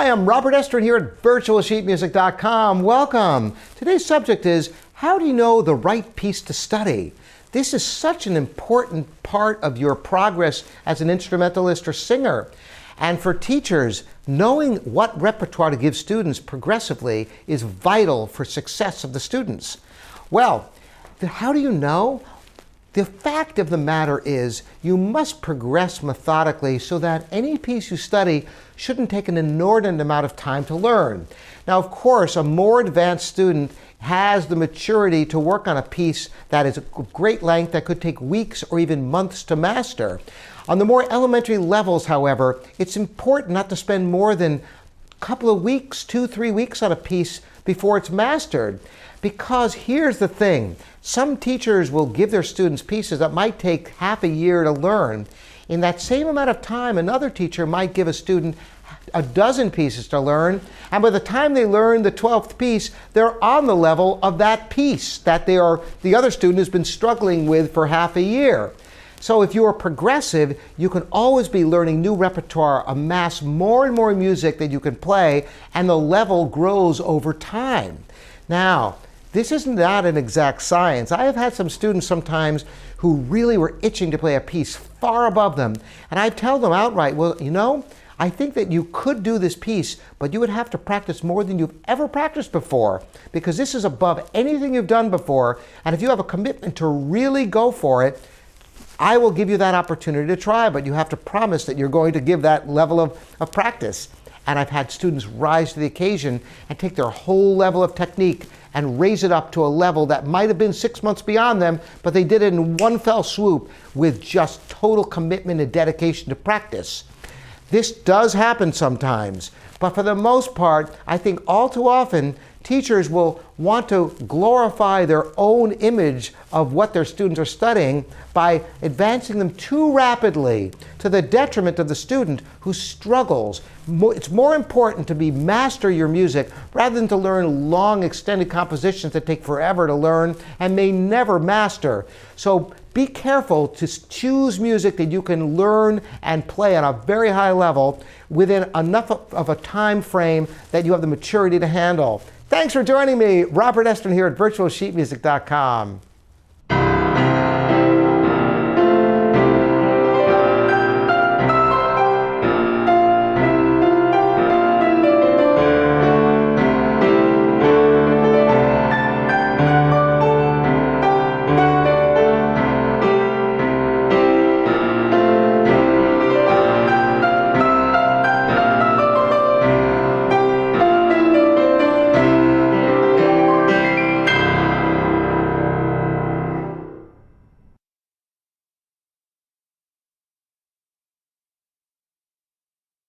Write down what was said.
Hi, I'm Robert Estrin here at virtualsheetmusic.com. Welcome. Today's subject is, how do you know the right piece to study? This is such an important part of your progress as an instrumentalist or singer. And for teachers, knowing what repertoire to give students progressively is vital for success of the students. Well, how do you know? The fact of the matter is you must progress methodically so that any piece you study shouldn't take an inordinate amount of time to learn. Now, of course, a more advanced student has the maturity to work on a piece that is of great length that could take weeks or even months to master. On the more elementary levels, however, it's important not to spend more than a couple of weeks, 2-3 weeks on a piece before it's mastered. Because here's the thing, some teachers will give their students pieces that might take half a year to learn. In that same amount of time, another teacher might give a student a dozen pieces to learn, and by the time they learn the 12th piece, they're on the level of that piece that the other student has been struggling with for half a year. So if you are progressive, you can always be learning new repertoire, amass more and more music that you can play, and the level grows over time. Now, this is not an exact science. I have had some students sometimes who really were itching to play a piece far above them, and I tell them outright, well, you know, I think that you could do this piece, but you would have to practice more than you've ever practiced before, because this is above anything you've done before, and if you have a commitment to really go for it, I will give you that opportunity to try, but you have to promise that you're going to give that level of practice. And I've had students rise to the occasion and take their whole level of technique and raise it up to a level that might have been 6 months beyond them, but they did it in one fell swoop with just total commitment and dedication to practice. This does happen sometimes, but for the most part, I think all too often, teachers will want to glorify their own image of what their students are studying by advancing them too rapidly to the detriment of the student who struggles. It's more important to master your music rather than to learn long extended compositions that take forever to learn and may never master. So be careful to choose music that you can learn and play on a very high level within enough of a time frame that you have the maturity to handle. Thanks for joining me, Robert Estrin here at virtualsheetmusic.com.